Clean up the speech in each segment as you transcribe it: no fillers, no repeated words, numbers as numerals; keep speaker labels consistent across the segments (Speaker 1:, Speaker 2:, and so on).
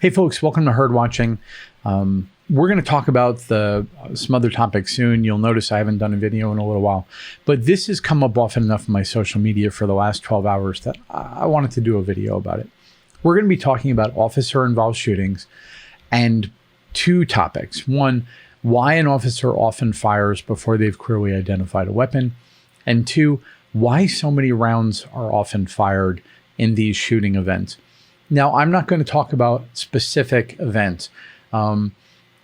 Speaker 1: Hey folks, welcome to Herd Watching. We're going to talk about some other topics soon. You'll notice I haven't done a video in a little while, but this has come up often enough in my social media for the last 12 hours that I wanted to do a video about it. We're going to be talking about officer-involved shootings and two topics. One, why an officer often fires before they've clearly identified a weapon, and two, why so many rounds are often fired in these shooting events. Now, I'm not going to talk about specific events.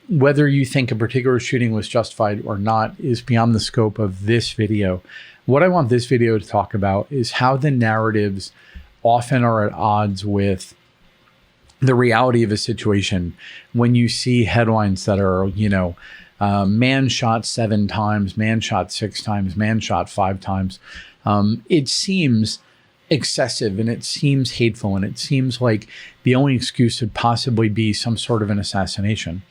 Speaker 1: Whether you think a particular shooting was justified or not is beyond the scope of this video. What I want this video to talk about is how the narratives often are at odds with the reality of a situation. When you see headlines that are, man shot 7 times, man shot 6 times, man shot 5 times, it seems excessive and it seems hateful and it seems like the only excuse could possibly be some sort of an assassination.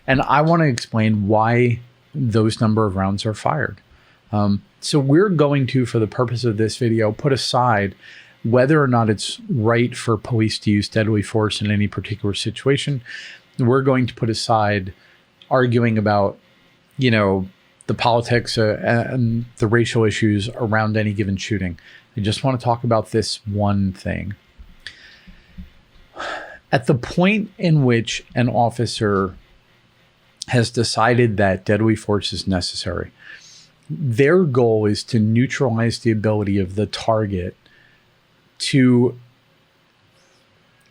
Speaker 1: And I want to explain why those number of rounds are fired. So we're going to, for the purpose of this video, put aside whether or not it's right for police to use deadly force in any particular situation. We're going to put aside arguing about, the politics and the racial issues around any given shooting. I just want to talk about this one thing. At the point in which an officer has decided that deadly force is necessary, their goal is to neutralize the ability of the target to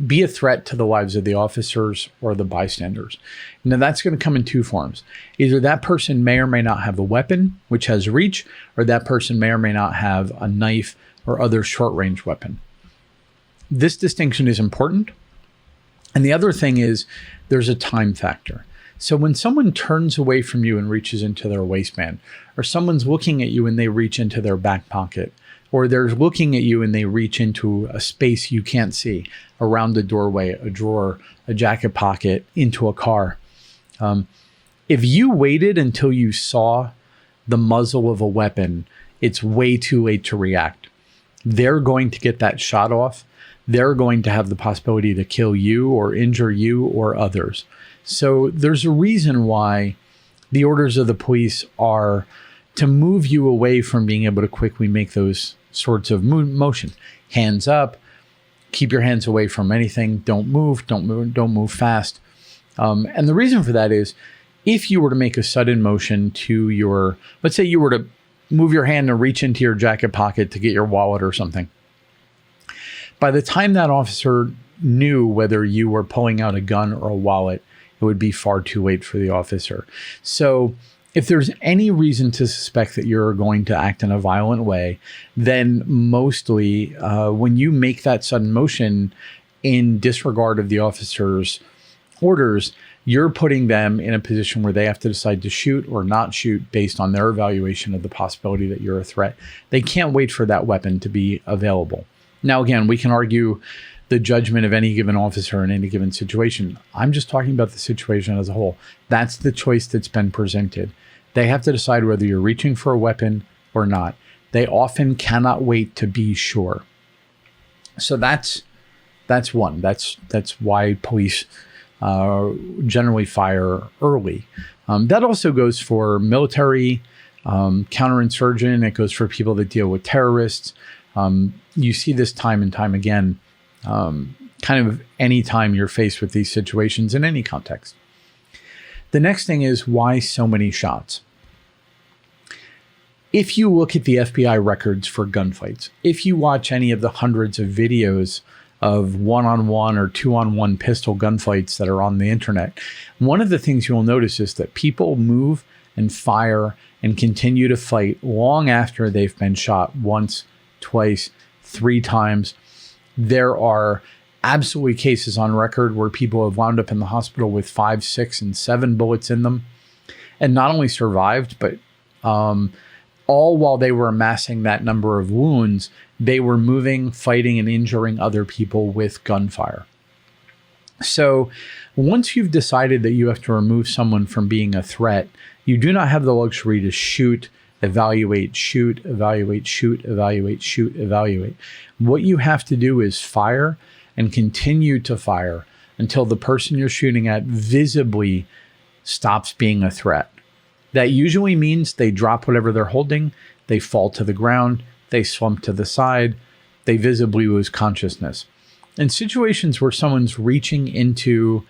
Speaker 1: be a threat to the lives of the officers or the bystanders. Now, that's going to come in two forms. Either that person may or may not have a weapon, which has reach, or that person may or may not have a knife or other short-range weapon. This distinction is important. And the other thing is there's a time factor. So when someone turns away from you and reaches into their waistband, or someone's looking at you and they reach into their back pocket, or they're looking at you and they reach into a space you can't see, around a doorway, a drawer, a jacket pocket, into a car. If you waited until you saw the muzzle of a weapon, it's way too late to react. They're going to get that shot off. They're going to have the possibility to kill you or injure you or others. So there's a reason why the orders of the police are to move you away from being able to quickly make those sorts of motions. Hands up, keep your hands away from anything. Don't move fast. And the reason for that is if you were to make a sudden motion to your, let's say you were to move your hand and reach into your jacket pocket to get your wallet or something. By the time that officer knew whether you were pulling out a gun or a wallet, it would be far too late for the officer. So if there's any reason to suspect that you're going to act in a violent way, then mostly when you make that sudden motion in disregard of the officer's orders, you're putting them in a position where they have to decide to shoot or not shoot based on their evaluation of the possibility that you're a threat. They can't wait for that weapon to be available. Now, again, we can argue the judgment of any given officer in any given situation. I'm just talking about the situation as a whole. That's the choice that's been presented. They have to decide whether you're reaching for a weapon or not. They often cannot wait to be sure. So that's one. That's why police generally fire early. That also goes for military, counterinsurgent. It goes for people that deal with terrorists. You see this time and time again, kind of anytime you're faced with these situations in any context. The next thing is why so many shots. If you look at the FBI records for gunfights, if you watch any of the hundreds of videos of one-on-one or two-on-one pistol gunfights that are on the internet, one of the things you'll notice is that people move and fire and continue to fight long after they've been shot once, twice, 3 times. There are absolutely cases on record where people have wound up in the hospital with 5, 6, and 7 bullets in them and not only survived, but all while they were amassing that number of wounds, they were moving, fighting, and injuring other people with gunfire. So once you've decided that you have to remove someone from being a threat, you do not have the luxury to shoot, evaluate, shoot, evaluate, shoot, evaluate, shoot, evaluate. What you have to do is fire and continue to fire until the person you're shooting at visibly stops being a threat. That usually means they drop whatever they're holding, they fall to the ground, they slump to the side, they visibly lose consciousness. In situations where someone's reaching into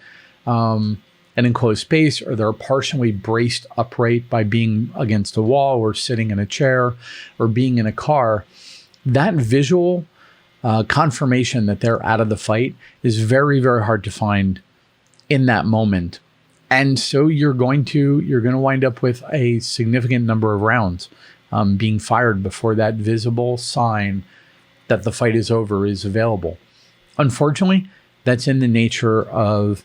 Speaker 1: an enclosed space, or they're partially braced upright by being against a wall or sitting in a chair or being in a car, that visual confirmation that they're out of the fight is very, very hard to find in that moment. And so you're going to wind up with a significant number of rounds being fired before that visible sign that the fight is over is available. Unfortunately, that's in the nature of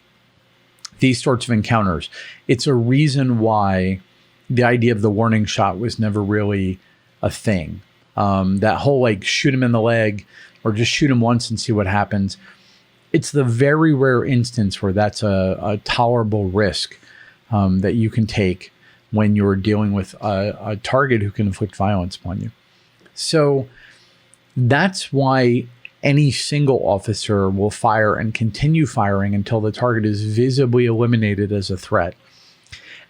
Speaker 1: these sorts of encounters. It's a reason why the idea of the warning shot was never really a thing. That whole like shoot him in the leg or just shoot him once and see what happens. It's the very rare instance where that's a tolerable risk that you can take when you're dealing with a target who can inflict violence upon you. So that's why any single officer will fire and continue firing until the target is visibly eliminated as a threat.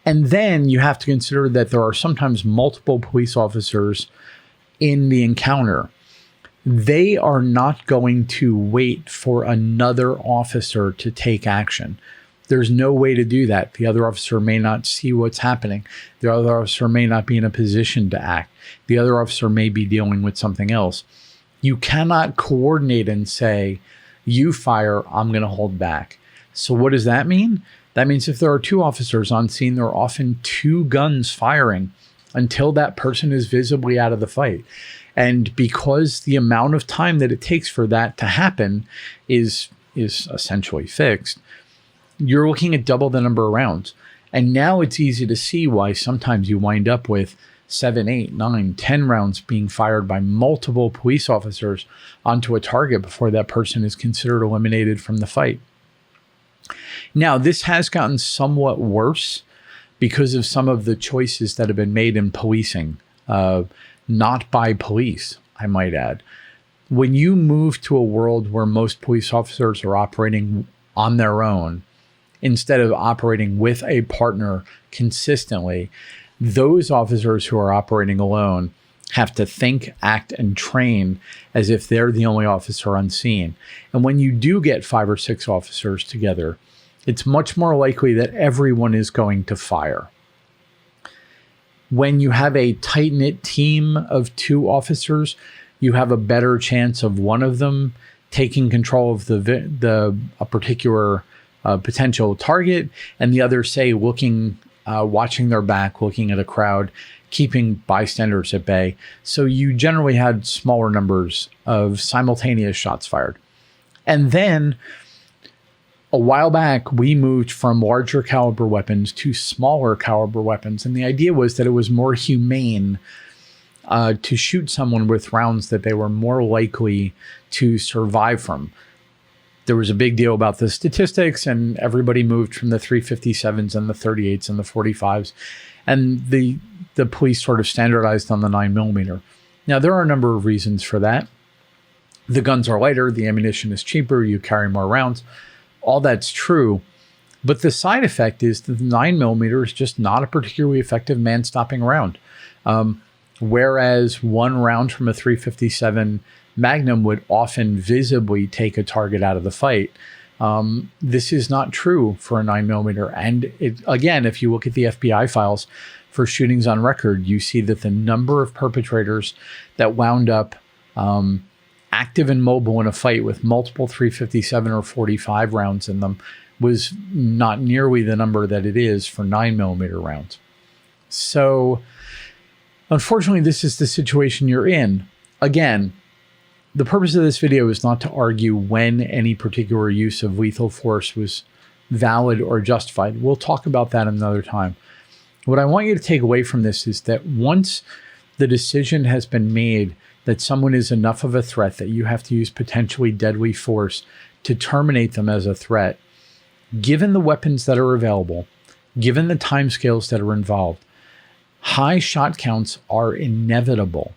Speaker 1: And then you have to consider that there are sometimes multiple police officers in the encounter. They are not going to wait for another officer to take action. There's no way to do that. The other officer may not see what's happening. The other officer may not be in a position to act. The other officer may be dealing with something else. You cannot coordinate and say, you fire, I'm going to hold back. So what does that mean? That means if there are two officers on scene, there are often two guns firing until that person is visibly out of the fight. And because the amount of time that it takes for that to happen is essentially fixed, you're looking at double the number of rounds. And now it's easy to see why sometimes you wind up with 7, 8, 9, 10 rounds being fired by multiple police officers onto a target before that person is considered eliminated from the fight. Now, this has gotten somewhat worse because of some of the choices that have been made in policing, not by police, I might add. When you move to a world where most police officers are operating on their own, instead of operating with a partner consistently, those officers who are operating alone have to think, act, and train as if they're the only officer on scene. And when you do get 5 or 6 officers together, it's much more likely that everyone is going to fire. When you have a tight-knit team of 2 officers, you have a better chance of one of them taking control of a particular potential target, and the other, say, watching their back, looking at a crowd, keeping bystanders at bay. So you generally had smaller numbers of simultaneous shots fired. And then a while back, we moved from larger caliber weapons to smaller caliber weapons. And the idea was that it was more humane to shoot someone with rounds that they were more likely to survive from. There was a big deal about the statistics, and everybody moved from the 357s and the 38s and the 45s. And the police sort of standardized on the 9mm. Now, there are a number of reasons for that. The guns are lighter, the ammunition is cheaper, you carry more rounds. All that's true. But the side effect is that the 9mm is just not a particularly effective man-stopping round. Whereas one round from a 357 Magnum would often visibly take a target out of the fight. This is not true for a 9mm. And again, if you look at the FBI files for shootings on record, you see that the number of perpetrators that wound up active and mobile in a fight with multiple 357 or 45 rounds in them was not nearly the number that it is for 9mm rounds. So unfortunately, this is the situation you're in. Again, the purpose of this video is not to argue when any particular use of lethal force was valid or justified. We'll talk about that another time. What I want you to take away from this is that once the decision has been made that someone is enough of a threat that you have to use potentially deadly force to terminate them as a threat, given the weapons that are available, given the timescales that are involved, high shot counts are inevitable.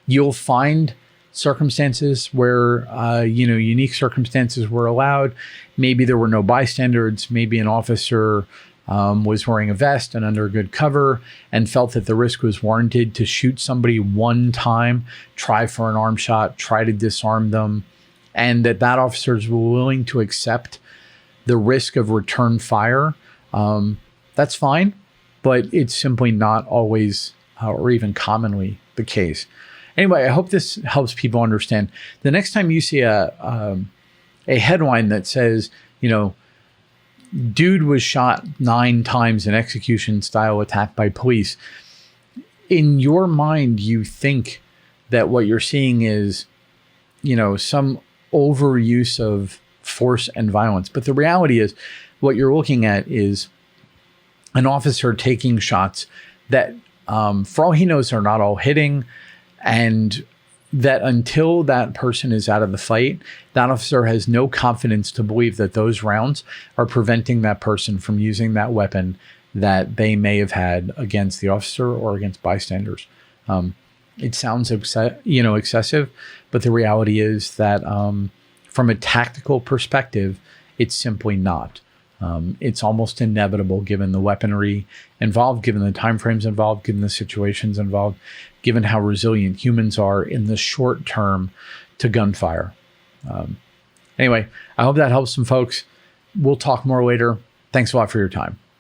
Speaker 1: You'll find circumstances where, unique circumstances were allowed. Maybe there were no bystanders. Maybe an officer was wearing a vest and under good cover and felt that the risk was warranted to shoot somebody one time, try for an arm shot, try to disarm them, and that officer is willing to accept the risk of return fire. That's fine, but it's simply not always or even commonly the case. Anyway, I hope this helps people understand. The next time you see a headline that says, dude was shot 9 times in execution style attack by police, in your mind, you think that what you're seeing is, some overuse of force and violence. But the reality is what you're looking at is an officer taking shots that, for all he knows, are not all hitting, and that until that person is out of the fight, that officer has no confidence to believe that those rounds are preventing that person from using that weapon that they may have had against the officer or against bystanders. It sounds excessive, but the reality is that from a tactical perspective, it's simply not. It's almost inevitable given the weaponry involved, given the timeframes involved, given the situations involved, given how resilient humans are in the short term to gunfire. Anyway, I hope that helps some folks. We'll talk more later. Thanks a lot for your time.